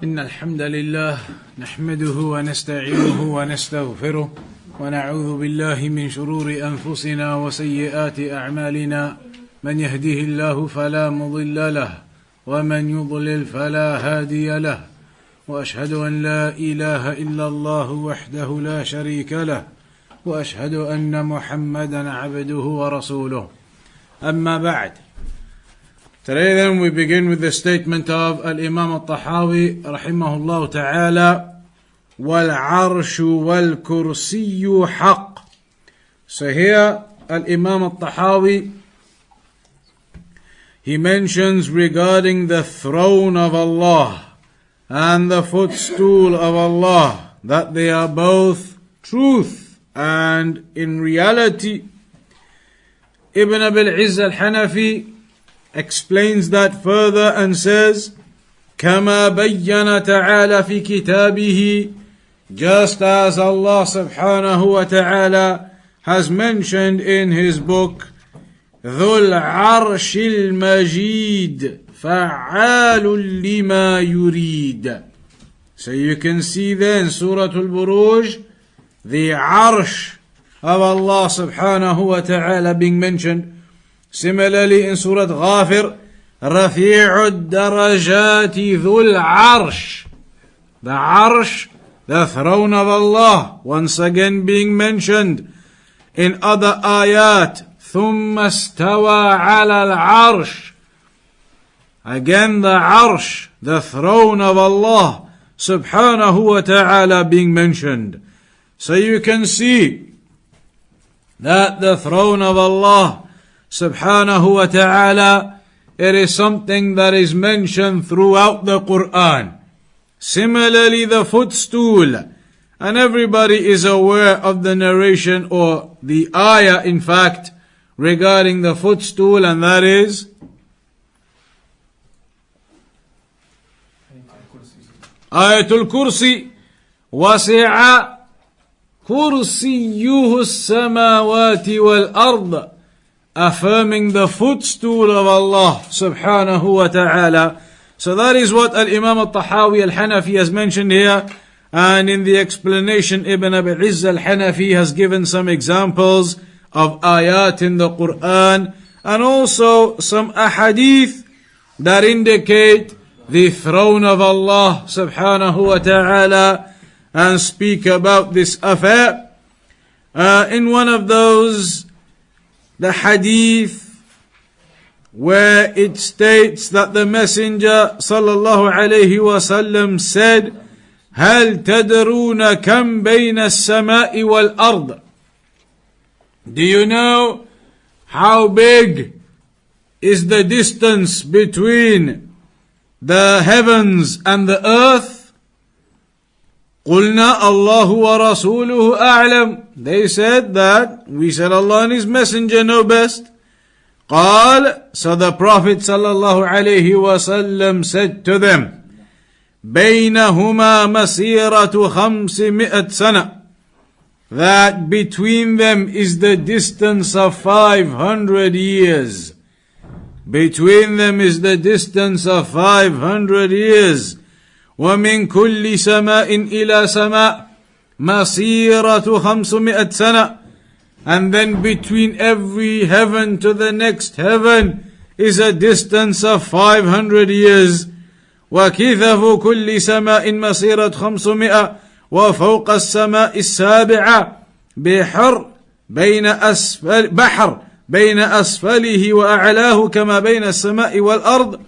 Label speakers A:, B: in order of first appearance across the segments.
A: إن الحمد لله نحمده ونستعينه ونستغفره ونعوذ بالله من شرور أنفسنا وسيئات أعمالنا من يهده الله فلا مضل له ومن يضلل فلا هادي له وأشهد أن لا إله إلا الله وحده لا شريك له وأشهد أن محمدا عبده ورسوله أما بعد. Today then we begin with the statement of Al-Imam Al-Tahawi rahimahullah ta'ala, وَالْعَرْشُ وَالْكُرْسِيُّ حَقٌّ. So here Al-Imam Al-Tahawi, he mentions regarding the throne of Allah and the footstool of Allah that they are both truth and in reality. Ibn Abil Izz Al Hanafi explains that further and says, كما بين تعالى في كتابه, just as Allah subhanahu wa ta'ala has mentioned in his book, ذو العرش المجيد فعال لما يريد. So you can see there in Surah Al-Buruj the Arsh of Allah subhanahu wa ta'ala being mentioned. Similarly in Surah Ghafir, رفيع الدرجات ذو العرش, the Arsh, the throne of Allah, once again being mentioned. In other ayat, ثم استوى على العرش, again the Arsh, the throne of Allah subhanahu wa ta'ala being mentioned. So you can see that the throne of Allah subhanahu wa ta'ala, it is something that is mentioned throughout the Quran. Similarly the footstool, and everybody is aware of the narration or the ayah in fact regarding the footstool, and that is Ayatul Kursi, وَسِعَ كُرْسِيُّهُ السَّمَاوَاتِ وَالْأَرْضِ, affirming the footstool of Allah subhanahu wa ta'ala. So that is what Al-Imam Al-Tahawi Al-Hanafi has mentioned here. And in the explanation, Ibn Abil Izz Al Hanafi has given some examples of ayat in the Quran, and also some ahadith that indicate the throne of Allah subhanahu wa ta'ala and speak about this affair. In one of those, the hadith where it states that the Messenger sallallahu alayhi wasallam said, هل تدرون كم بين السماء والأرض? Do you know how big is the distance between the heavens and the earth? قلنا الله ورسوله أعلم. They said that, we said Allah and His Messenger know best. قال, so the Prophet sallallahu alayhi wasallam said to them, بينهما مسيرة 500 سنة, that between them is the distance of 500 years. Between them is the distance of 500 years. ومن كل سماء إلى سماء مسيرة 500 سنة, and then between every heaven to the next heaven is a distance of 500 years. وكثف كل سماء مسيرة 500 وفوق السماء السابعة بحر بين أسفله وأعلاه كما بين السماء والأرض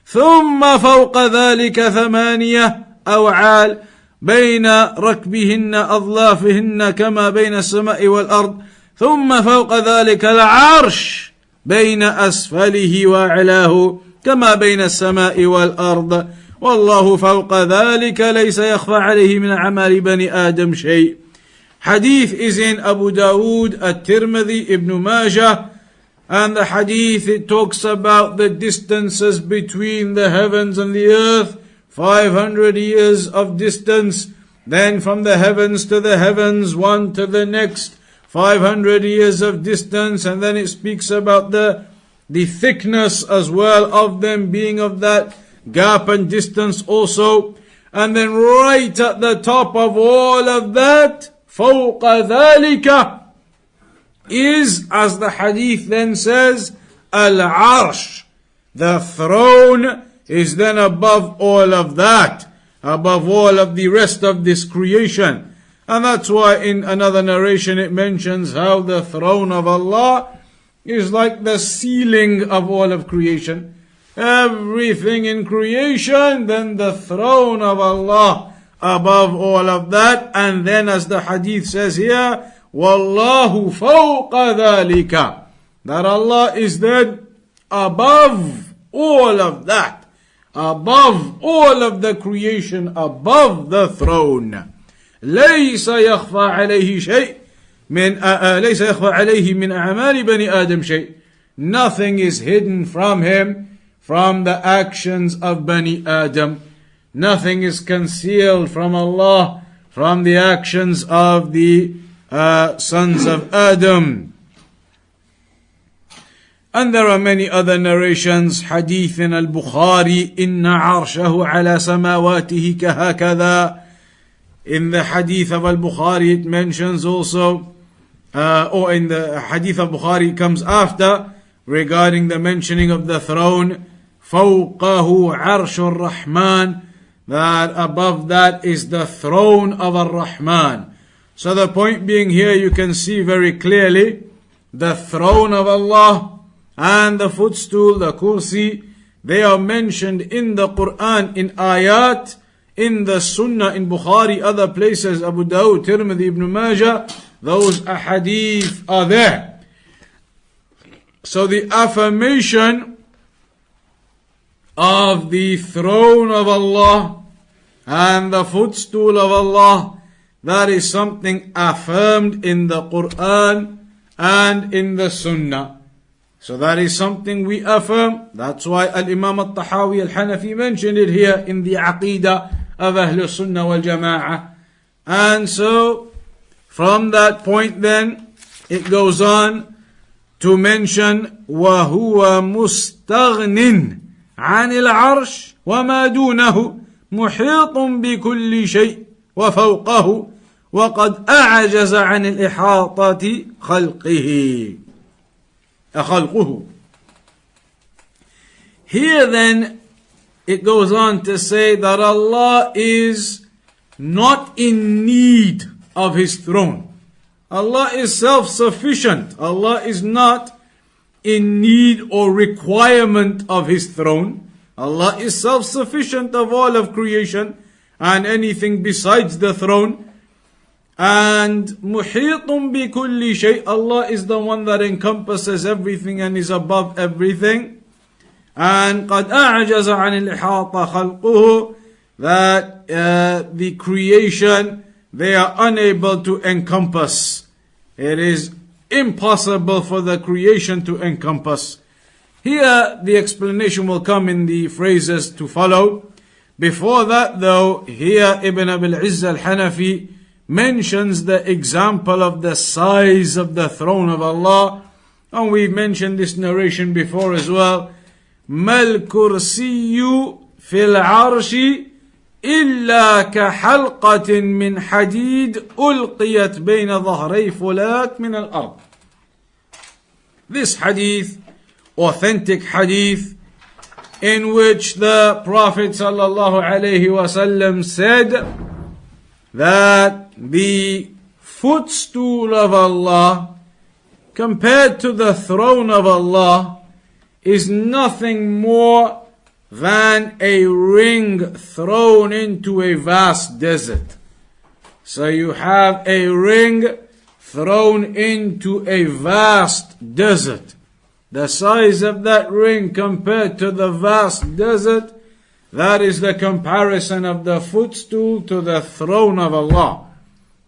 A: ثم فوق ذلك 8 أوعال بين ركبهن أظلافهن كما بين السماء والأرض ثم فوق ذلك العرش بين أسفله وأعلاه كما بين السماء والأرض والله فوق ذلك ليس يخفى عليه من أعمال بني آدم شيء. Hadith is in Abu Dawood, At-Tirmidhi, Ibn Majah, and the hadith, it talks about the distances between the heavens and the earth, 500 years of distance, then from the heavens to the heavens, one to the next, 500 years of distance, and then it speaks about the thickness as well of them being of that gap and distance also. And then right at the top of all of that, فوق ذلك, is, as the hadith then says, Al-Arsh. The throne is then above all of that, above all of the rest of this creation. And that's why in another narration it mentions how the throne of Allah is like the ceiling of all of creation. Everything in creation, then the throne of Allah above all of that. And then as the hadith says here, Wallahu fawqa dhalika, that Allah is then above all of that, above all of the creation, above the throne. ليس يخفى عليه شيء ليس يخفى عليه من أعمال بني آدم شيء. Nothing is hidden from him from the actions of Bani Adam. Nothing is concealed from Allah from the actions of the sons of Adam. And there are many other narrations. Hadith in Al-Bukhari, إِنَّ عَرْشَهُ عَلَى سَمَاوَاتِهِ كَهَكَذَا. In the hadith of Al-Bukhari it mentions also, or in the hadith of Bukhari comes after, regarding the mentioning of the throne, فَوْقَهُ عَرْشُ الرَّحْمَنِ, that above that is the throne of Ar-Rahman. So the point being here, you can see very clearly, the throne of Allah and the footstool, the kursi, they are mentioned in the Quran, in ayat, in the Sunnah, in Bukhari, other places, Abu Dawud, Tirmidhi, Ibn Majah, those ahadith are there. So the affirmation of the throne of Allah and the footstool of Allah, that is something affirmed in the Quran and in the Sunnah. So that is something we affirm. That's why Al-Imam Al Hanafi mentioned it here in the Aqeedah of Ahlus Sunnah wal Jama'ah. And so from that point then it goes on to mention وَهُوَ مُسْتَغْنٍ عَنِ الْعَرْشِ وَمَا دُونَهُ مُحِيطٌ بِكُلِّ شَيْءٍ وَفَوْقَهُ وَقَدْ أَعْجَزَ عَنِ الْإِحَاطَةِ خَلْقُهُ. Here then it goes on to say that Allah is not in need of His throne. Allah is self-sufficient. Allah is not in need or requirement of His throne. Allah is self-sufficient of all of creation and anything besides the throne. And muhitun bi kulli shay, Allah is the one that encompasses everything and is above everything. And قد أعجز عن الإحاطة خلقه, that the creation, they are unable to encompass. It is impossible for the creation to encompass. Here the explanation will come in the phrases to follow. Before that though, here Ibn Abil Izz Al Hanafi mentions the example of the size of the throne of Allah. And we've mentioned this narration before as well. مَا الْكُرْسِيُّ فِي الْعَرْشِ إِلَّا كَحَلْقَةٍ مِّنْ حَدِيدٍ أُلْقِيَتْ بَيْنَ ظَهْرَيْ فُلَاكٍ مِّنَ الْأَرْضِ. This hadith, authentic hadith, in which the Prophet ﷺ said that the footstool of Allah compared to the throne of Allah is nothing more than a ring thrown into a vast desert. So you have a ring thrown into a vast desert. The size of that ring compared to the vast desert, that is the comparison of the footstool to the throne of Allah.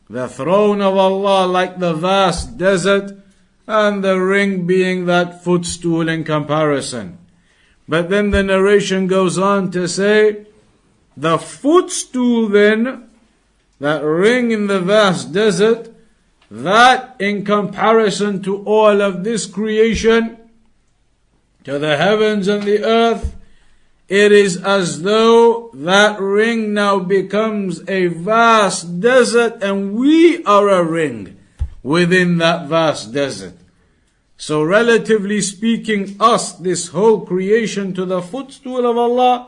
A: The throne of Allah like the vast desert, and the ring being that footstool in comparison. But then the narration goes on to say, the footstool then, that ring in the vast desert, that in comparison to all of this creation, to the heavens and the earth, it is as though that ring now becomes a vast desert and we are a ring within that vast desert. So relatively speaking, us, this whole creation to the footstool of Allah,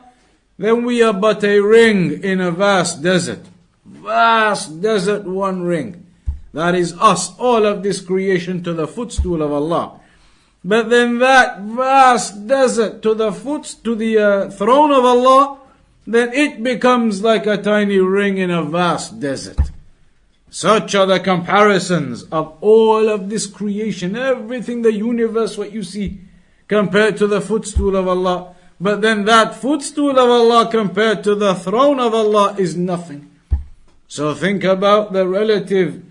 A: then we are but a ring in a vast desert. Vast desert, one ring. That is us, all of this creation to the footstool of Allah. But then that vast desert to the throne of Allah, then it becomes like a tiny ring in a vast desert. Such are the comparisons of all of this creation, everything, the universe, what you see, compared to the footstool of Allah. But then that footstool of Allah compared to the throne of Allah is nothing. So think about the relative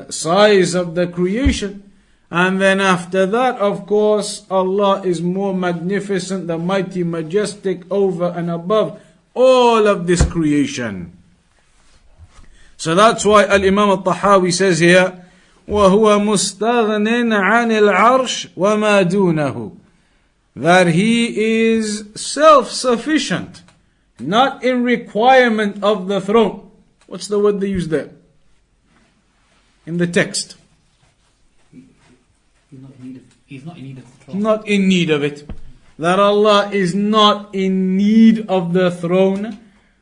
A: size of the creation. And then after that, of course, Allah is more magnificent, the mighty, majestic, over and above all of this creation. So that's why Al-Imam Al-Tahawi says here, وَهُوَ مُسْتَغْنٍ عَنِ الْعَرْشِ وَمَا دُونَهُ, that he is self-sufficient, not in requirement of the throne. What's the word they use there? In the text.
B: He's not in need of the throne.
A: Not in need of it. That Allah is not in need of the throne.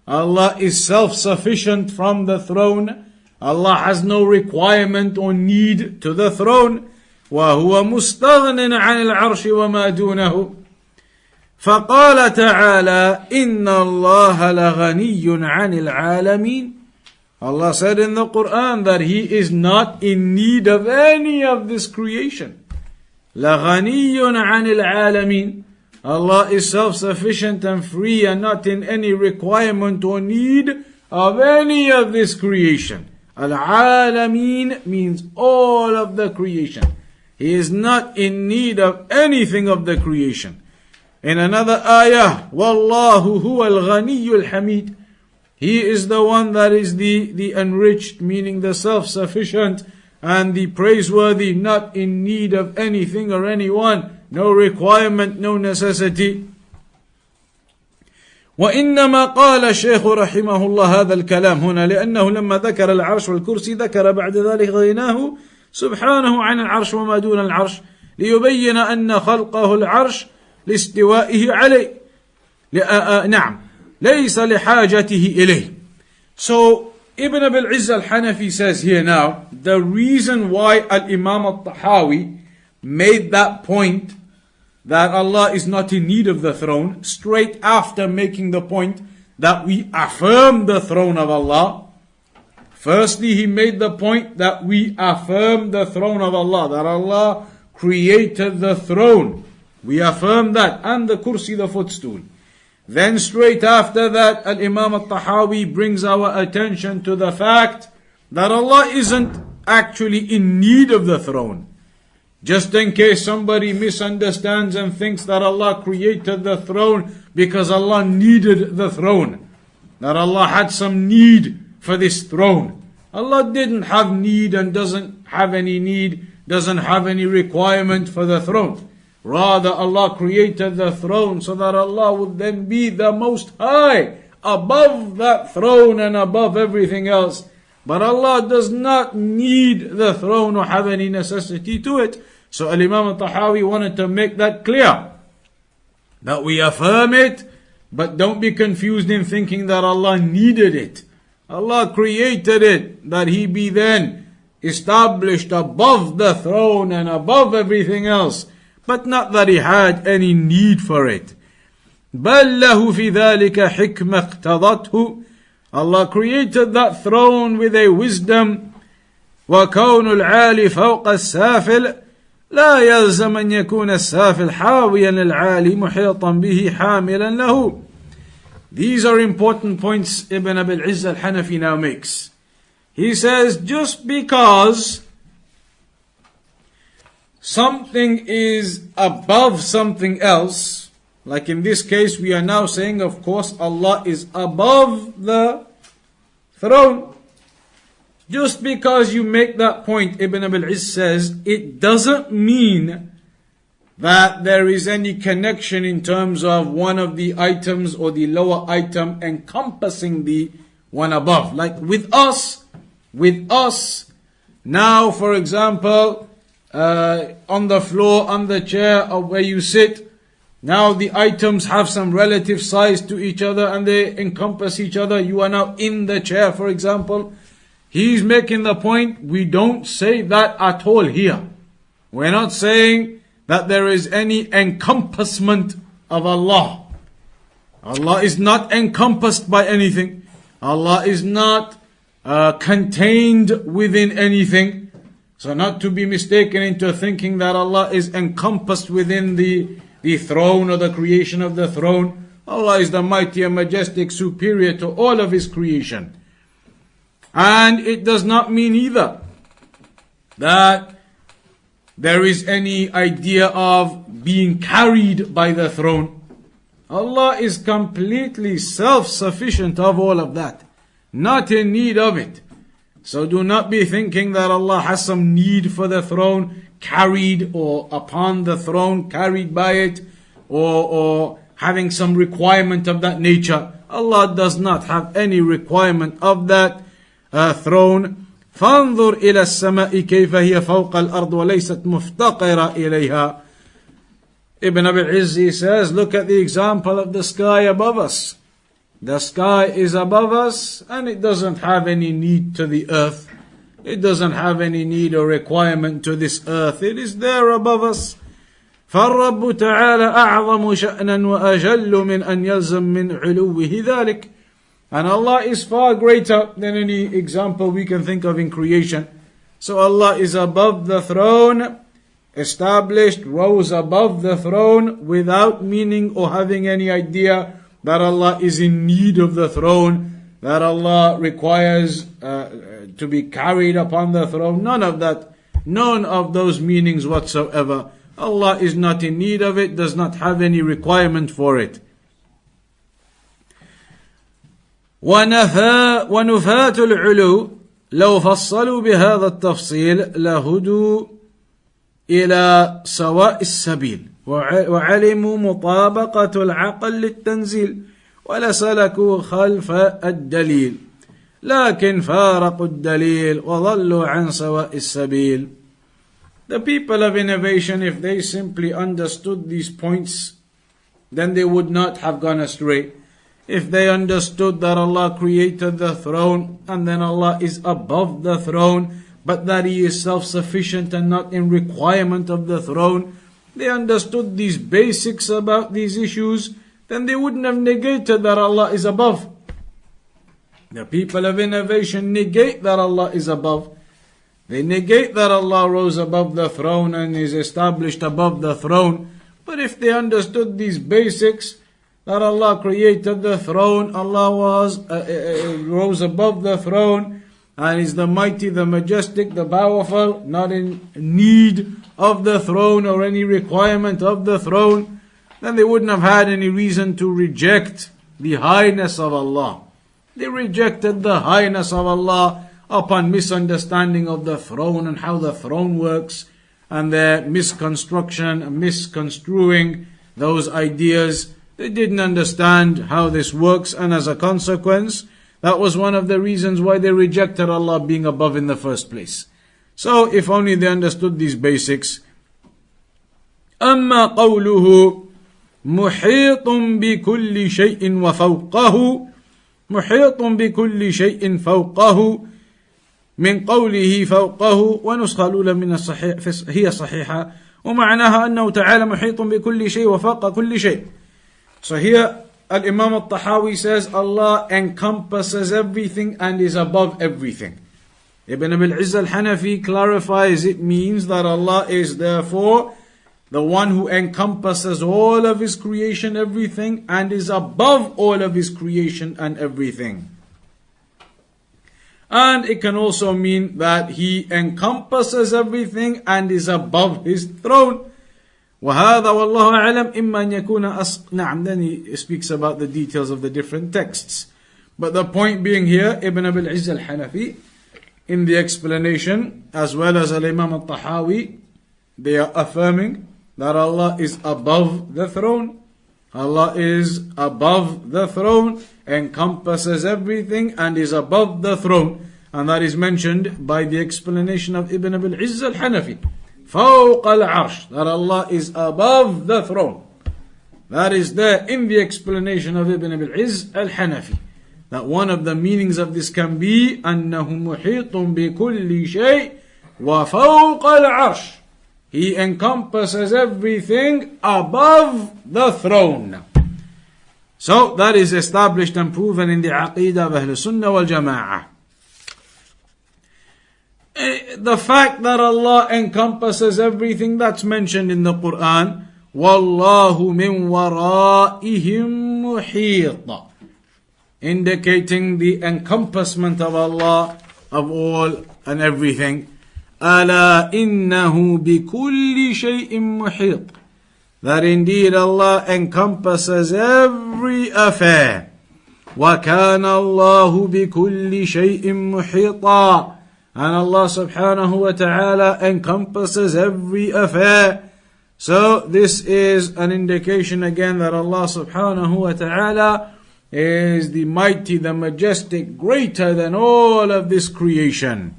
A: Allah is self-sufficient from the throne. Allah has no requirement or need to the throne. وَهُوَ مُسْتَغْنٍ عَنِ الْعَرْشِ وَمَا دُونَهُ. فَقَالَ تَعَالَى إِنَّ اللَّهَ لَغَنِيٌّ عَنِ الْعَالَمِينَ. Allah said in the Quran that He is not in need of any of this creation. لَغَنِيٌّ عَنِ الْعَالَمِينَ. Allah is self-sufficient and free and not in any requirement or need of any of this creation. Al-Alameen means all of the creation. He is not in need of anything of the creation. In another ayah, وَاللَّهُ هُوَ الْغَنِيُّ الْحَمِيدُ. He is the one that is the enriched, meaning the self-sufficient and the praiseworthy, not in need of anything or anyone, no requirement, no necessity. وإنما قال الشيخ رحمه الله هذا الكلام هنا لأنه لما ذكر العرش والكرسي ذكر بعد ذلك غناه سبحانه عن العرش وما دون العرش ليبين أن خلقه العرش لاستوائه عليه. نعم ليس لحاجته إليه. So Ibn Abil Izz Al Hanafi says here now, the reason why Al-Imam Al-Tahawi made that point that Allah is not in need of the throne, straight after making the point that we affirm the throne of Allah. Firstly, he made the point that we affirm the throne of Allah, that Allah created the throne. We affirm that, and the kursi, the footstool. Then straight after that, Al-Imam Al-Tahawi brings our attention to the fact that Allah isn't actually in need of the throne. Just in case somebody misunderstands and thinks that Allah created the throne because Allah needed the throne, that Allah had some need for this throne. Allah didn't have need and doesn't have any need, doesn't have any requirement for the throne. Rather, Allah created the throne so that Allah would then be the most high, above that throne and above everything else. But Allah does not need the throne or have any necessity to it. So Imam Al-Tahawi wanted to make that clear, that we affirm it, but don't be confused in thinking that Allah needed it. Allah created it, that He be then established above the throne and above everything else, but not that He had any need for it. بَلْ لَهُ فِي ذَلِكَ حِكْمَ اقْتَضَتْهُ. Allah created that throne with a wisdom. وَكَوْنُ الْعَالِ فَوْقَ السَّافِلِ لا يلزم أن يكون السافل حاويا للعالي محيطا به حاملا له. These are important points Ibn Abil Izz Al Hanafi now makes. He says, just because something is above something else, like in this case we are now saying, of course, Allah is above the throne. Just because you make that point, Ibn Abil Izz says, it doesn't mean that there is any connection in terms of one of the items or the lower item encompassing the one above. Like with us, now for example, on the floor, on the chair or where you sit, now the items have some relative size to each other and they encompass each other. You are now in the chair, for example. He's making the point, we don't say that at all here. We're not saying that there is any encompassment of Allah. Allah is not encompassed by anything. Allah is not contained within anything. So not to be mistaken into thinking that Allah is encompassed within the throne or the creation of the throne. Allah is the mighty and majestic, superior to all of His creation. And it does not mean either that there is any idea of being carried by the throne. Allah is completely self-sufficient of all of that, not in need of it. So do not be thinking that Allah has some need for the throne, carried or upon the throne, carried by it, or having some requirement of that nature. Allah does not have any requirement of that throne. فانظر إلى السماء كيف هي فوق الأرض وليست مفتقرة إليها. Ibn Abil Izz says, look at the example of the sky above us. The sky is above us and it doesn't have any need to the earth. It doesn't have any need or requirement to this earth. It is there above us. فالرب تعالى أعظم شأنا وأجل من أن يلزم من علوه ذلك. And Allah is far greater than any example we can think of in creation. So Allah is above the throne, established, rose above the throne without meaning or having any idea that Allah is in need of the throne, that Allah requires to be carried upon the throne. None of that, none of those meanings whatsoever. Allah is not in need of it, does not have any requirement for it. ونفاة العلو لو فصلوا بهذا التفصيل لهدوا إلى سواء السبيل وعلموا مطابقة العقل للتنزيل ولسلكوا خلف الدليل لكن فارقوا الدليل وظلوا عن سواء السبيل. The people of innovation, if they simply understood these points, then they would not have gone astray. If they understood that Allah created the throne and then Allah is above the throne, but that He is self-sufficient and not in requirement of the throne, they understood these basics about these issues, then they wouldn't have negated that Allah is above. The people of innovation negate that Allah is above. They negate that Allah rose above the throne and is established above the throne. But if they understood these basics, that Allah created the throne, Allah rose above the throne, and is the mighty, the majestic, the powerful, not in need of the throne or any requirement of the throne, then they wouldn't have had any reason to reject the highness of Allah. They rejected the highness of Allah upon misunderstanding of the throne and how the throne works, and their misconstruction and misconstruing those ideas. They didn't understand how this works, and as a consequence, that was one of the reasons why they rejected Allah being above in the first place. So, if only they understood these basics. أما قوله محيط بكل شيء وفوقه محيط بكل شيء فوقه من قوله فوقه ونسخة الأولى من الصحيح هي صحيحة ومعناها أنه تعالى محيط بكل شيء وفوق كل شيء. So here Al-Imam Al-Tahawi says Allah encompasses everything and is above everything. Ibn Abil Izz Al Hanafi clarifies it means that Allah is therefore the one who encompasses all of His creation, everything, and is above all of His creation and everything. And it can also mean that He encompasses everything and is above His throne. وهذا والله أعلم إما أن يكون نعم. Then he speaks about the details of the different texts. But the point being here, Ibn Abil Izz Al Hanafi, in the explanation, as well as Al-Imam Al-Tahawi, they are affirming that Allah is above the throne. Allah is above the throne, encompasses everything and is above the throne. And that is mentioned by the explanation of Abil Izz Al Hanafi. فوق العرش, that Allah is above the throne. That is there in the explanation of Abil Izz Al Hanafi. That one of the meanings of this can be أنه محيط بكل شيء وفوق العرش. He encompasses everything above the throne. So that is established and proven in the Aqeedah of Ahlus Sunnah wal Jama'ah. The fact that Allah encompasses everything, that's mentioned in the Quran. وَاللَّهُ مِنْ وَرَائِهِمْ مُحِيطًا, indicating the encompassment of Allah of all and everything. أَلَا إِنَّهُ بِكُلِّ شَيْءٍ مُحِيطٍ, that indeed Allah encompasses every affair. وَكَانَ اللَّهُ بِكُلِّ شَيْءٍ مُحِيطًا, and Allah subhanahu wa ta'ala encompasses every affair. So this is an indication again that Allah subhanahu wa ta'ala is the mighty, the majestic, greater than all of this creation.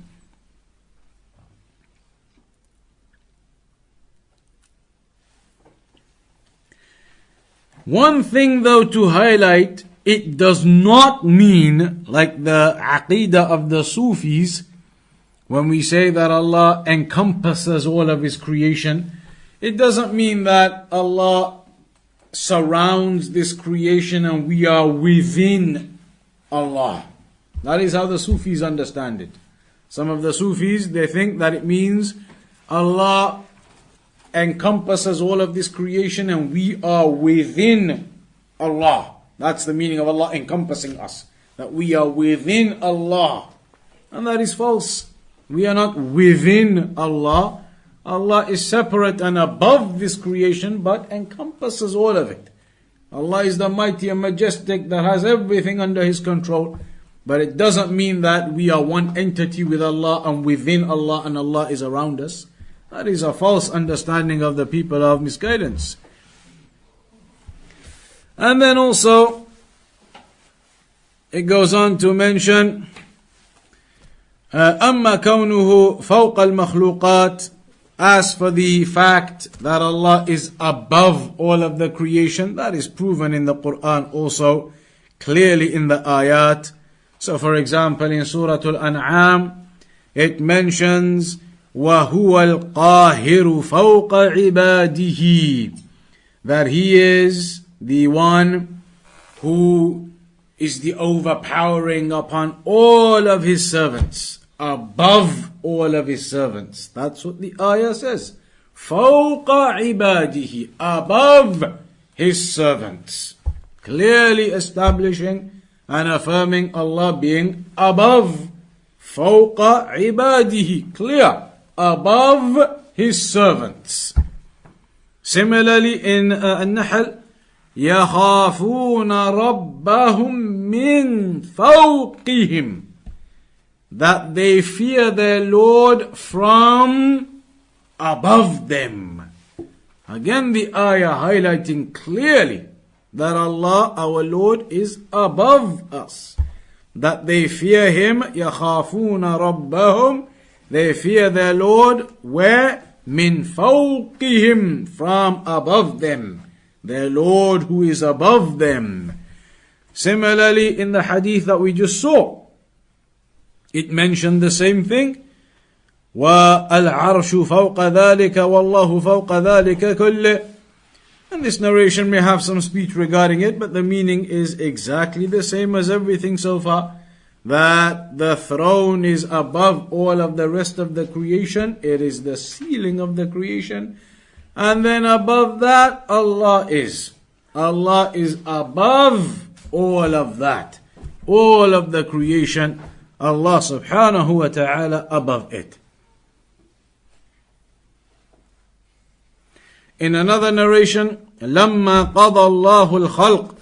A: One thing though to highlight, it does not mean like the Aqeedah of the Sufis, when we say that Allah encompasses all of His creation, it doesn't mean that Allah surrounds this creation and we are within Allah. That is how the Sufis understand it. Some of the Sufis, they think that it means Allah encompasses all of this creation and we are within Allah. That's the meaning of Allah encompassing us. That we are within Allah. And that is false. We are not within Allah. Allah is separate and above this creation, but encompasses all of it. Allah is the mighty and majestic that has everything under His control. But it doesn't mean that we are one entity with Allah and within Allah and Allah is around us. That is a false understanding of the people of misguidance. And then also, it goes on to mention, أما كونه فوق المخلوقات, as for the fact that Allah is above all of the creation, that is proven in the Quran also, clearly in the ayat. So for example, in Surah Al-An'am, it mentions, وَهُوَ الْقَاهِرُ فَوْقَ عِبَادِهِ, that He is the one who is the overpowering upon all of His servants, above all of His servants. That's what the ayah says. فَوْقَ عِبَادِهِ, above His servants. Clearly establishing and affirming Allah being above. فَوْقَ عِبَادِهِ, clear, above His servants. Similarly in An-Nahl, يَخَافُونَ رَبَّهُمْ مِنْ فَوْقِهِمْ, that they fear their Lord from above them. Again the ayah highlighting clearly that Allah, our Lord, is above us. That they fear Him, يَخَافُونَ رَبَّهُمْ, they fear their Lord, where? مِنْ فَوْقِهِمْ, from above them. Their Lord who is above them. Similarly, in the hadith that we just saw, it mentioned the same thing. وَالْعَرْشُ فَوْقَ ذَلِكَ وَاللَّهُ فَوْقَ ذَلِكَ كُلِّهِ. And this narration may have some speech regarding it, but the meaning is exactly the same as everything so far. That the throne is above all of the rest of the creation. It is the ceiling of the creation. And then above that, Allah is. Allah is above all of that. All of the creation. Allah subhanahu wa ta'ala above it. In another narration, لما قضى الله الخلق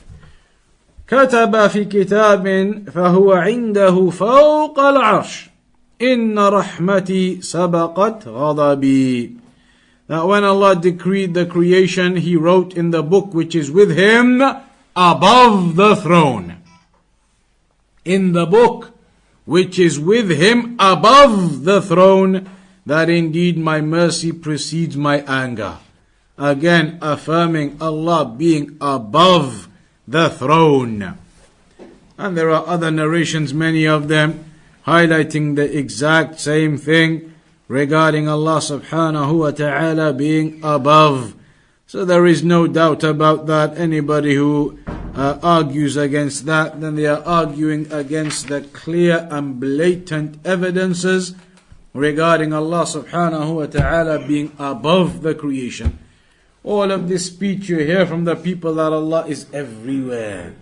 A: كتب في كتاب فهو عنده فوق العرش إن رحمتي سبقت غضبي. that when Allah decreed the creation, He wrote in the book which is with Him above the throne. In the book which is with Him above the throne, that indeed my mercy precedes my anger. Again, affirming Allah being above the throne. And there are other narrations, many of them, highlighting the exact same thing regarding Allah subhanahu wa ta'ala being above. So there is no doubt about that. Anybody who argues against that, then they are arguing against the clear and blatant evidences regarding Allah subhanahu wa ta'ala being above the creation. All of this speech you hear from the people that Allah is everywhere.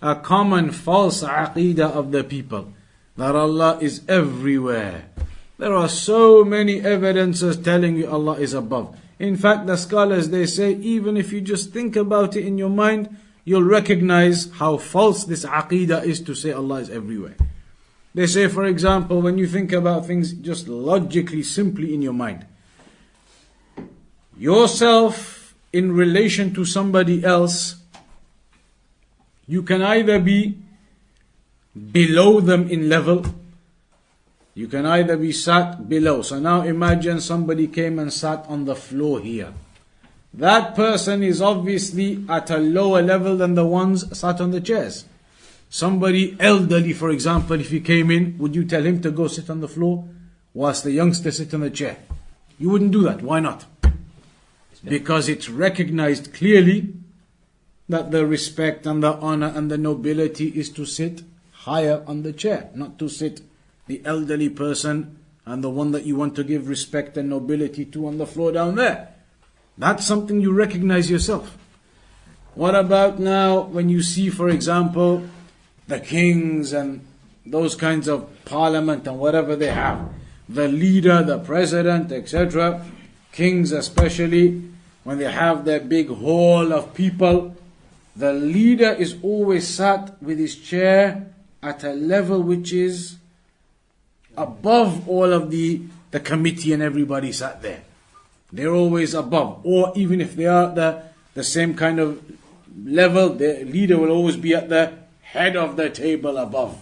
A: A common false aqeedah of the people, that Allah is everywhere. There are so many evidences telling you Allah is above. In fact, the scholars, they say, even if you just think about it in your mind, you'll recognize how false this aqeedah is to say Allah is everywhere. They say, for example, when you think about things just logically, simply in your mind, yourself in relation to somebody else, you can either be below them in level, you can either be sat below. So now imagine somebody came and sat on the floor here. That person is obviously at a lower level than the ones sat on the chairs. Somebody elderly, for example, if he came in, would you tell him to go sit on the floor whilst the youngster sit on the chair? You wouldn't do that. Why not? Because it's recognized clearly that the respect and the honor and the nobility is to sit higher on the chair, not to sit the elderly person and the one that you want to give respect and nobility to on the floor down there. That's something you recognize yourself. What about now when you see, for example, the kings and those kinds of parliament and whatever they have, the leader, the president, etc., kings especially, when they have their big hall of people, the leader is always sat with his chair at a level which is above all of the committee and everybody sat there. They're always above. Or even if they are the same kind of level, the leader will always be at the head of the table above.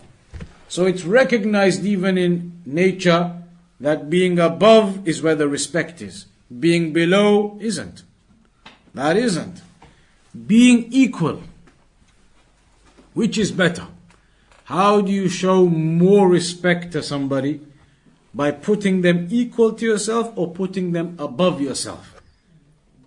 A: So it's recognized even in nature that being above is where the respect is. Being below isn't. That isn't. Being equal, which is better? How do you show more respect to somebody? By putting them equal to yourself or putting them above yourself?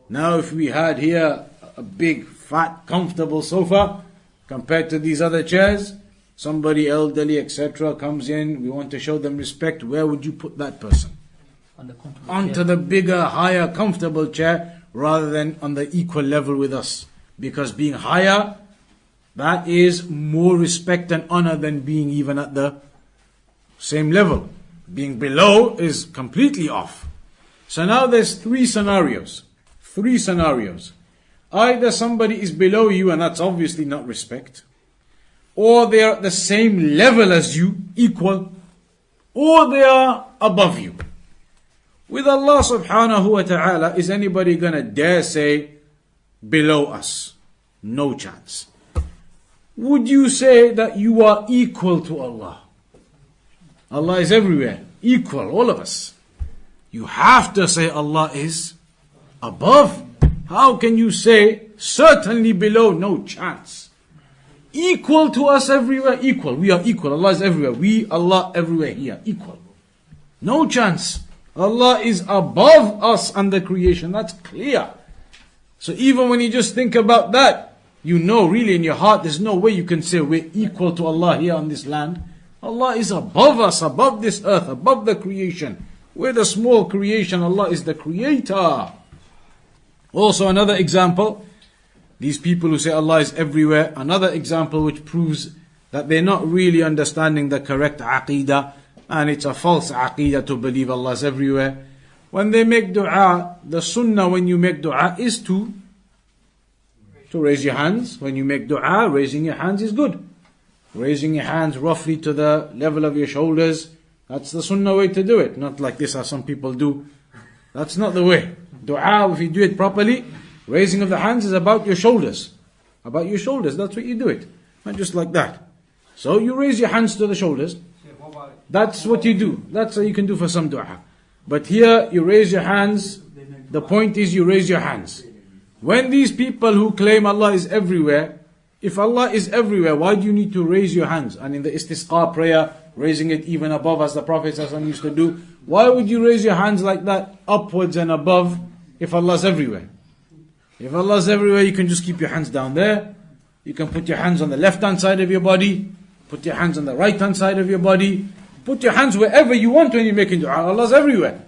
A: Now if we had here a big, fat, comfortable sofa compared to these other chairs, somebody elderly, etc. comes in, we want to show them respect, where would you put that person? Onto the bigger, higher, comfortable chair rather than on the equal level with us. Because being higher, that is more respect and honor than being even at the same level. Being below is completely off. So now there's three scenarios. Either somebody is below you and that's obviously not respect, or they are at the same level as you, equal, or they are above you. With Allah subhanahu wa ta'ala, is anybody gonna dare say below us? No chance. Would you say that you are equal to Allah? Allah is everywhere, equal, all of us. You have to say Allah is above. How can you say certainly below? No chance. Equal to us everywhere, equal. We are equal. Allah is everywhere. We, Allah, everywhere here, equal. No chance. Allah is above us and the creation. That's clear. So even when you just think about that, you know really in your heart there's no way you can say we're equal to Allah here on this land. Allah is above us, above this earth, above the creation. We're the small creation. Allah is the creator. Also another example, these people who say Allah is everywhere, another example which proves that they're not really understanding the correct aqeedah, and it's a false aqeedah to believe Allah is everywhere. When they make dua, the sunnah when you make dua is to raise your hands. When you make dua, raising your hands is good. Raising your hands roughly to the level of your shoulders, that's the sunnah way to do it. Not like this as some people do. That's not the way. Dua, if you do it properly, raising of the hands is about your shoulders. About your shoulders, that's what you do it. Not just like that. So you raise your hands to the shoulders. That's what you do. That's what you can do for some dua. But here you raise your hands. The point is you raise your hands. When these people who claim Allah is everywhere, if Allah is everywhere, why do you need to raise your hands? And in the istisqa prayer, raising it even above as the Prophet ﷺ used to do, why would you raise your hands like that, upwards and above, if Allah's everywhere? If Allah's everywhere, you can just keep your hands down there. You can put your hands on the left-hand side of your body. Put your hands on the right-hand side of your body. Put your hands wherever you want when you're making dua. Allah's everywhere.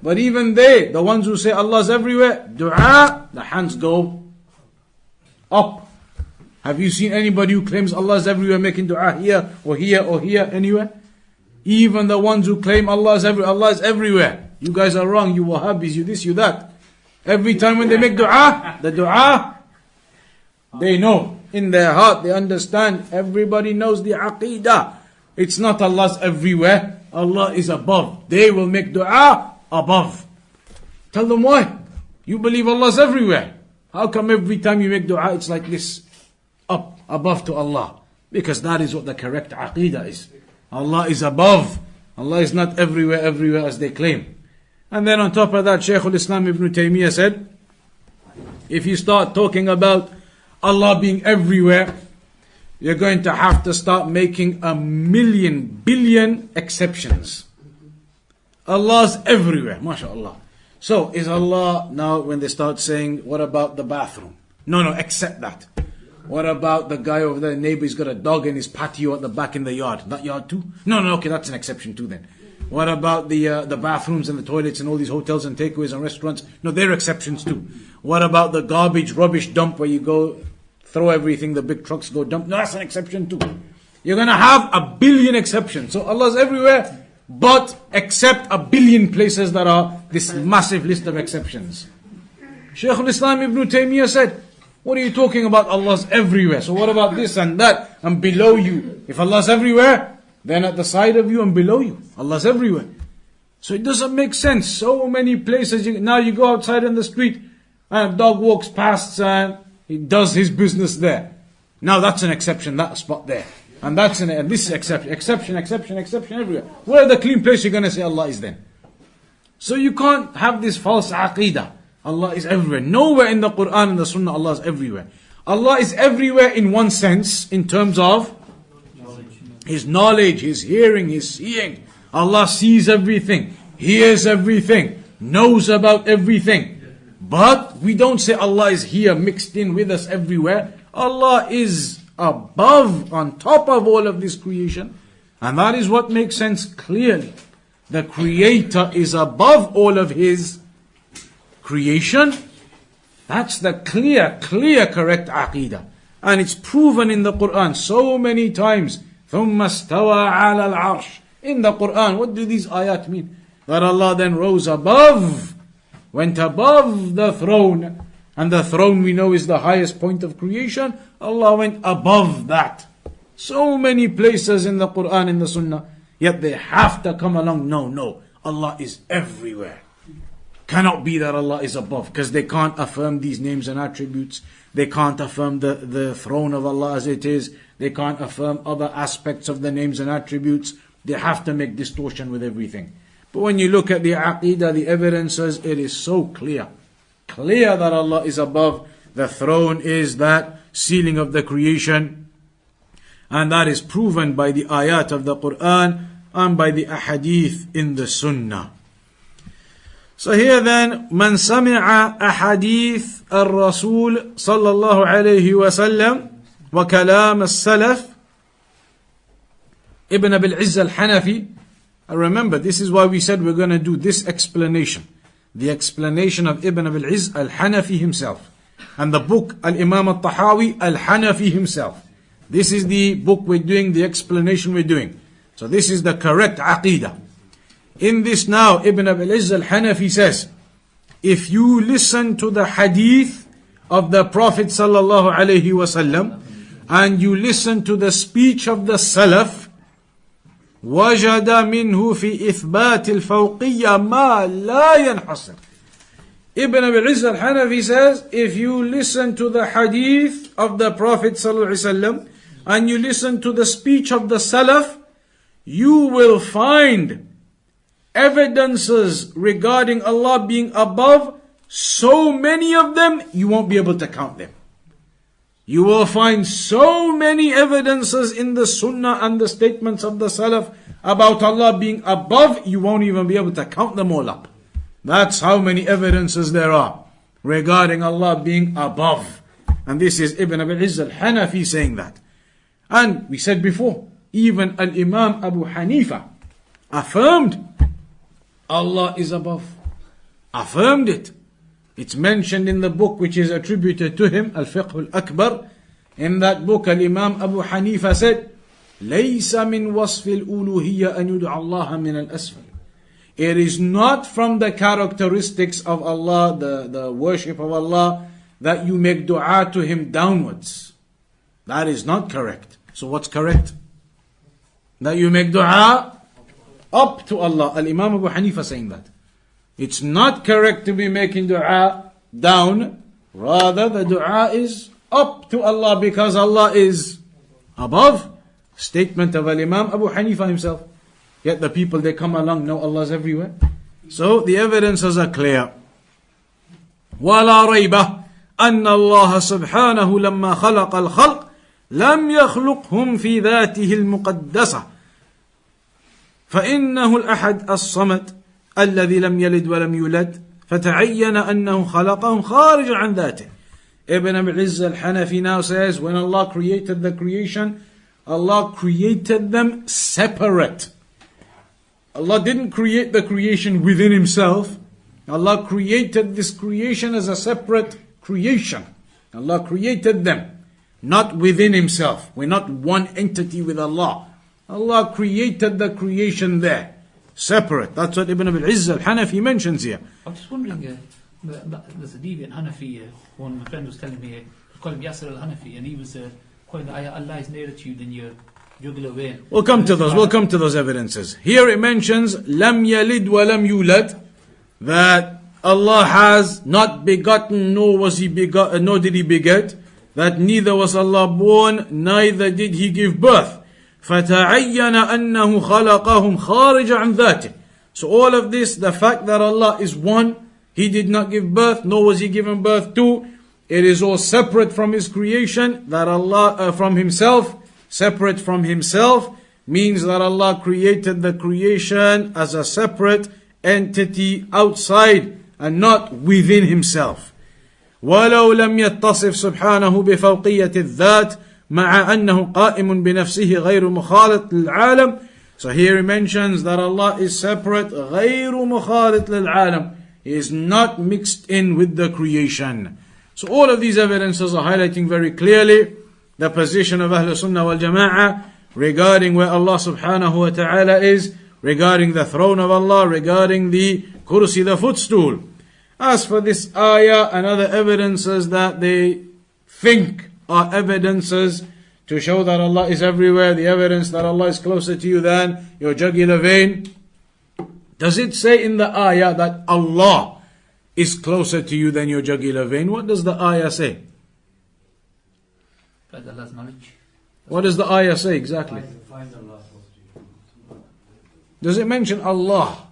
A: But even they, the ones who say Allah's everywhere, dua, the hands go up. Have you seen anybody who claims Allah's everywhere making dua here or here or here, anywhere? Even the ones who claim Allah is everywhere. You guys are wrong, you Wahhabis, you this, you that. Every time when they make dua, the dua, they know. In their heart, they understand. Everybody knows the Aqeedah. It's not Allah's everywhere. Allah is above. They will make dua above. Tell them why. You believe Allah's everywhere. How come every time you make dua, it's like this? Up, above to Allah. Because that is what the correct Aqeedah is. Allah is above. Allah is not everywhere as they claim. And then on top of that, Shaykh al-Islam Ibn Taymiyyah said, if you start talking about Allah being everywhere, you're going to have to start making 1,000,000 billion exceptions. Allah's everywhere, mashallah. So is Allah, now when they start saying, what about the bathroom? No, accept that. What about the guy over there, the neighbor, he's got a dog in his patio at the back in the yard? That yard too? No, okay, that's an exception too then. What about the bathrooms and the toilets and all these hotels and takeaways and restaurants? No, they're exceptions too. What about the garbage, rubbish dump where you go, throw everything, the big trucks go dump? No, that's an exception too. You're going to have 1 billion exceptions. So Allah's everywhere, but except 1 billion places that are this massive list of exceptions. Shaykh al-Islam Ibn Taymiyyah said, what are you talking about? Allah's everywhere. So what about this and that and below you? If Allah's everywhere, then at the side of you and below you, Allah's everywhere. So it doesn't make sense. So many places, now you go outside in the street and a dog walks past and he does his business there. Now that's an exception, that spot there. And this is exception everywhere. Where the clean place you're going to say Allah is then? So you can't have this false aqeedah. Allah is everywhere. Nowhere in the Quran and the Sunnah Allah is everywhere. Allah is everywhere in one sense, in terms of His knowledge, His hearing, His seeing. Allah sees everything, hears everything, knows about everything. But we don't say Allah is here mixed in with us everywhere. Allah is above, on top of all of this creation. And that is what makes sense clearly. The Creator is above all of His creation. That's the clear correct aqeedah. And it's proven in the Quran so many times. ثُمَّ اسْتَوَى عَلَى الْعَرْشِ. In the Quran, what do these ayat mean? That Allah then rose above, went above the throne. And the throne we know is the highest point of creation. Allah went above that. So many places in the Quran, in the Sunnah. Yet they have to come along. No, Allah is everywhere. Cannot be that Allah is above, because they can't affirm these names and attributes. They can't affirm the throne of Allah as it is. They can't affirm other aspects of the names and attributes. They have to make distortion with everything. But when you look at the aqeedah, the evidences, it is so clear that Allah is above. The throne is that ceiling of the creation, and that is proven by the ayat of the Quran and by the ahadith in the Sunnah. So here then, من سمع أحاديث الرسول صلى الله عليه وسلم وكلام السلف. Ibn Abil Izz Al Hanafi. Remember, this is why we said we're going to do this explanation. The explanation of Ibn Abil Izz Al Hanafi himself. And the book Al-Imam Al Tahawi Al Hanafi himself. This is the book we're doing, the explanation we're doing. So this is the correct aqeedah. In this now, Ibn Abil Izz Al Hanafi says, if you listen to the hadith of the Prophet sallallahu alaihi wasallam, and you listen to the speech of the Salaf, وجد منه في إثبات الفوقية ما لا ينحصر. Ibn Abil Izz Al Hanafi says, if you listen to the hadith of the Prophet ﷺ and you listen to the speech of the Salaf, you will find evidences regarding Allah being above, so many of them, you won't be able to count them. You will find so many evidences in the Sunnah and the statements of the Salaf about Allah being above, you won't even be able to count them all up. That's how many evidences there are regarding Allah being above. And this is Ibn Abil Izz Al Hanafi saying that. And we said before, even Al-Imam Abu Hanifa affirmed Allah is above. Affirmed it. It's mentioned in the book which is attributed to him, Al-Fiqh Al-Akbar. In that book, Al-Imam Abu Hanifa said, لَيْسَ مِنْ وَصْفِ الْأُلُوهِيَّةِ أَنْ يُدْعَ اللَّهَ مِنَ الْأَسْفَلِ. It is not from the characteristics of Allah, the worship of Allah, that you make dua to Him downwards. That is not correct. So what's correct? That you make dua up to Allah. Al-Imam Abu Hanifa saying that. It's not correct to be making dua down. Rather, the dua is up to Allah because Allah is above. Statement of Al-Imam Abu Hanifa himself. Yet the people, they come along, know Allah's everywhere. So the evidences are clear. وَلَا رَيْبَ أَنَّ اللَّهَ سُبْحَانَهُ لَمَّا خَلَقَ الْخَلْقِ لَمْ يَخْلُقْهُمْ فِي ذَاتِهِ الْمُقَدَّسَةِ فإنه الأحد الصمد الذي لم يلد ولم يولد فتعين أنه خلقهم خارج عن ذاته. Ibn Abil Izz Al Hanafi now says, when Allah created the creation, Allah created them separate. Allah didn't create the creation within Himself. Allah created this creation as a separate creation. Allah created them, not within Himself. We're not one entity with Allah. Allah created the creation there, separate. That's what Ibn Abil Izz Al Hanafi mentions here.
B: I'm just wondering, there's a deviant Hanafi, one my friend was telling me, we call him Yasir Al Hanafi, and he was calling the ayah, Allah is nearer to you than your jugular vein.
A: We'll come to those evidences. Here it mentions, Lam yalid wa lam yulad, that Allah has not begotten, nor did He beget, that neither was Allah born, neither did He give birth. فَتَعَيَّنَ أَنَّهُ خَلَقَهُمْ خَارِجَ عَنْ ذَاتِهِ. So all of this, the fact that Allah is one, He did not give birth, nor was He given birth to, it is all separate from His creation, that Allah, from Himself, separate from Himself, means that Allah created the creation as a separate entity outside and not within Himself. وَلَوْ لَمْ يَتَّصِفْ سُبْحَانَهُ بِفَوْقِيَّةِ الذَّاتِ مع أنه قائم بنفسه غير مخالط للعالم. So here he mentions that Allah is separate, غير مخالط للعالم. He is not mixed in with the creation. So all of these evidences are highlighting very clearly the position of Ahlus Sunnah wal Jama'ah regarding where Allah subhanahu wa ta'ala is, regarding the throne of Allah, regarding the kursi, the footstool. As for this ayah and other evidences that they think are evidences to show that Allah is everywhere, the evidence that Allah is closer to you than your jugular vein. Does it say in the ayah that Allah is closer to you than your jugular vein? What does the ayah say?
B: Allah's knowledge.
A: What does the ayah say exactly? Does it mention Allah?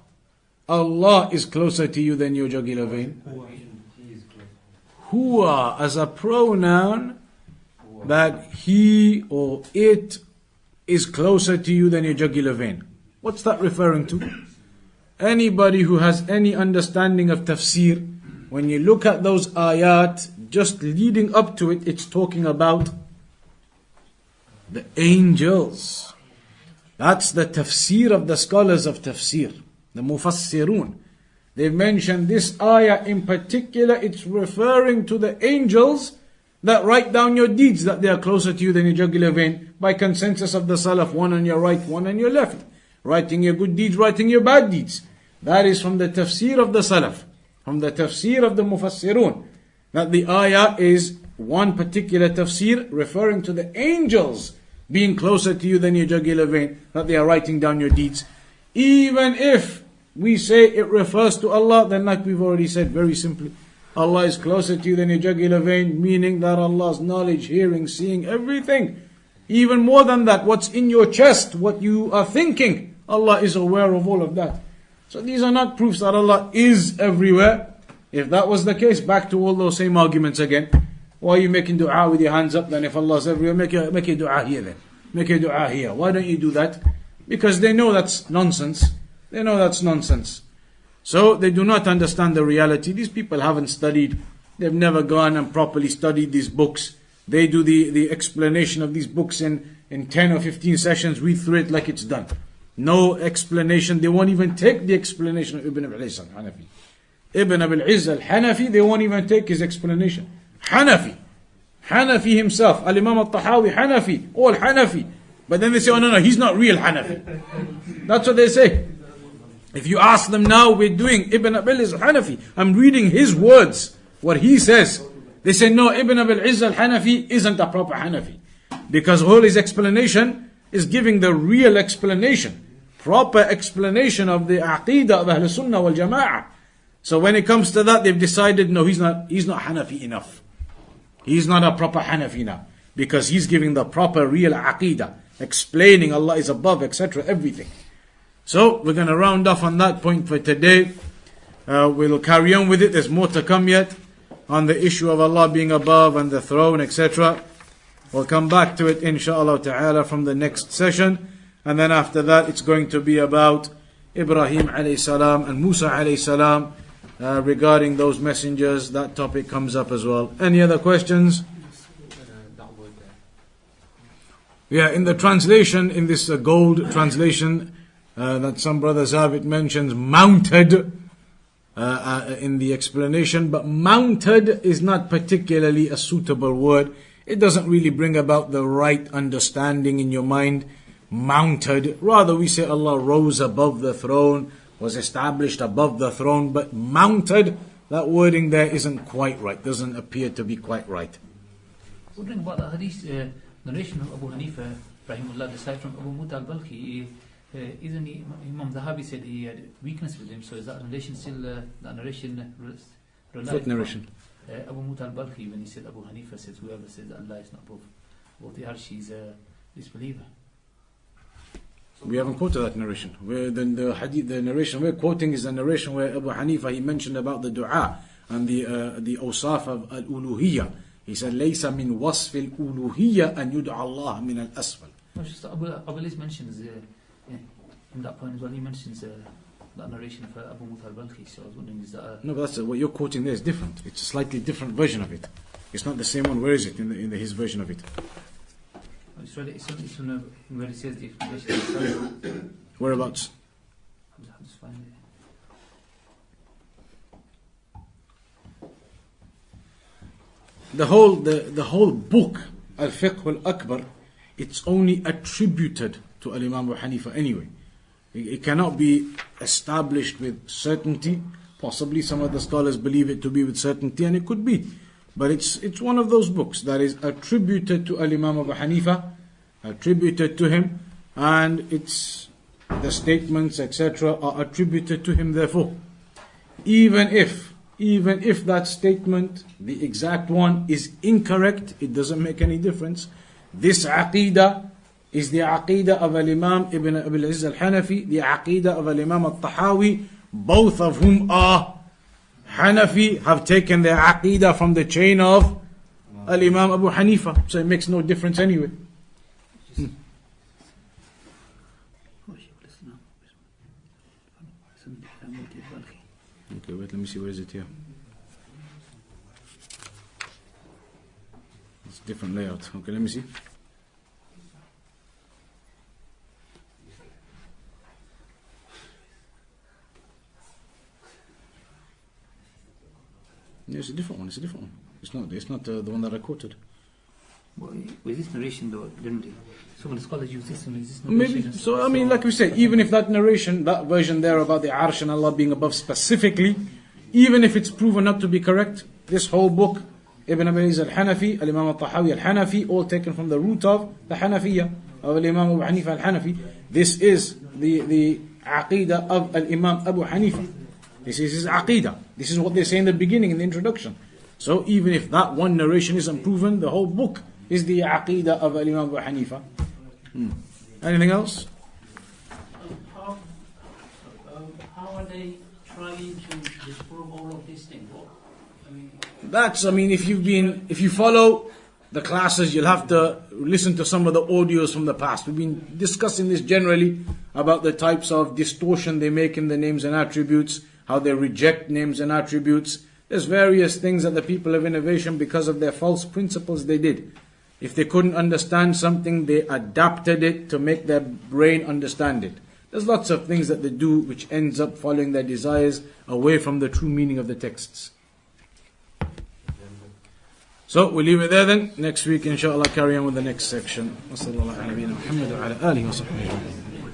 A: Allah is closer to you than your jugular vein? Huwa as a pronoun, that he or it is closer to you than your jugular vein. What's that referring to? Anybody who has any understanding of tafsir, when you look at those ayat, just leading up to it, it's talking about the angels. That's the tafsir of the scholars of tafsir, the mufassirun. They've mentioned this ayah in particular, it's referring to the angels that write down your deeds, that they are closer to you than your jugular vein, by consensus of the Salaf, one on your right, one on your left. Writing your good deeds, writing your bad deeds. That is from the tafsir of the Salaf, from the tafsir of the mufassirun, that the ayah is one particular tafsir referring to the angels being closer to you than your jugular vein, that they are writing down your deeds. Even if we say it refers to Allah, then like we've already said very simply, Allah is closer to you than your jugular vein, meaning that Allah's knowledge, hearing, seeing, everything. Even more than that, what's in your chest, what you are thinking, Allah is aware of all of that. So these are not proofs that Allah is everywhere. If that was the case, back to all those same arguments again. Why are you making dua with your hands up then if Allah is everywhere? Make a dua here then. Make a dua here. Why don't you do that? Because they know that's nonsense. They know that's nonsense. So they do not understand the reality. These people haven't studied. They've never gone and properly studied these books. They do the explanation of these books in 10 or 15 sessions, read through it like it's done. No explanation. They won't even take the explanation of Ibn Abil Izz Al Hanafi. Ibn Abil Izz Al Hanafi, they won't even take his explanation. Hanafi himself, Al-Imam Al-Tahawi, Hanafi, all Hanafi. But then they say, oh no, he's not real Hanafi. That's what they say. If you ask them now, we're doing Ibn Abil Izz Al Hanafi, I'm reading his words, what he says. They say, no, Ibn Abil Izz Al Hanafi isn't a proper Hanafi. Because all his explanation is giving the real explanation, proper explanation of the Aqeedah of Ahlus Sunnah wal Jama'ah. So when it comes to that, they've decided, no, he's not Hanafi enough. He's not a proper Hanafi now. Because he's giving the proper real Aqeedah, explaining Allah is above, etc., everything. So we're going to round off on that point for today. We'll carry on with it. There's more to come yet on the issue of Allah being above and the throne, etc. We'll come back to it inshaAllah ta'ala from the next session. And then after that it's going to be about Ibrahim alayhi salam and Musa alayhi salam. Regarding those messengers, that topic comes up as well. Any other questions? Yeah, in the translation, in this gold translation that some brothers have, it mentions mounted in the explanation, but mounted is not particularly a suitable word. It doesn't really bring about the right understanding in your mind. Mounted, rather we say Allah rose above the throne, was established above the throne, but mounted, that wording there isn't quite right, doesn't appear to be quite right.
B: Wondering about the hadith narration of Abu Hanifa, rahimahullah, aside from Abu Muadh Taqweem Aslam, isn't he, Imam Zahabi said he had weakness with him, so is that narration still, that narration reliable?
A: What narration?
B: Abu Muadh Taqweem, when he said Abu Hanifa says, whoever says that Allah is not above the arsh, he's a disbeliever.
A: We haven't quoted that narration. The hadith, the narration we're quoting is the narration where Abu Hanifa, he mentioned about the dua and the awsaf of al-uluhiyya. He said, لَيْسَ مِنْ وَصْفِ الْأُلُوهِيَّةِ أَنْ يُدْعَ اللَّهَ مِنَ الْأَسْفَلِ.
B: No, just Abil Izz mentions, in that point as well, he mentions that narration for Abu Muadh Taqweem. So I was wondering, is that
A: No, but that's what you're quoting there is different. It's a slightly different version of it. It's not the same one. Where is it in his version of it?
B: It's where it says the explanation.
A: Whereabouts?
B: I'll just find it.
A: The whole book, Al-Fiqh Al-Akbar, it's only attributed to Al-Imam Abu Hanifa anyway. It cannot be established with certainty. Possibly some of the scholars believe it to be with certainty, and it could be. But it's one of those books that is attributed to Al-Imam Abu Hanifa, attributed to him, and it's the statements, etc., are attributed to him. Therefore, even if that statement, the exact one, is incorrect, it doesn't make any difference. This Aqeedah is the Aqeedah of Al-Imam Ibn Abil Izz Al Hanafi, the Aqeedah of Al-Imam Al Tahawi, both of whom are Hanafi, have taken their Aqeedah from the chain of Al-Imam Abu Hanifa. So it makes no difference anyway. Okay, wait, let me see, where is it here? It's a different layout. Okay, let me see. Yeah, it's a different one. It's not the one that I quoted.
B: Well, with this narration though, didn't he? Some of the scholars use this one. Is this narration?
A: Maybe. So I mean, like we say, even if that narration, that version there about the Arsh and Allah being above specifically, even if it's proven not to be correct, this whole book, Ibn Abil Izz Al Hanafi, Al-Imam Al-Tahawi Al Hanafi, all taken from the root of the Hanafiyyah of Al-Imam Abu Hanifa Al Hanafi. This is the Aqeedah of Imam Abu Hanifa. This is his Aqeedah. This is what they say in the beginning, in the introduction. So even if that one narration isn't proven, the whole book is the Aqeedah of Imam Abu Hanifa. Anything else?
C: How are they trying to disprove all of these things?
A: If you follow the classes, you'll have to listen to some of the audios from the past. We've been discussing this generally about the types of distortion they make in the names and attributes, how they reject names and attributes. There's various things that the people of innovation, because of their false principles, they did. If they couldn't understand something, they adapted it to make their brain understand it. There's lots of things that they do which ends up following their desires away from the true meaning of the texts. So we'll leave it there then. Next week, inshallah, carry on with the next section.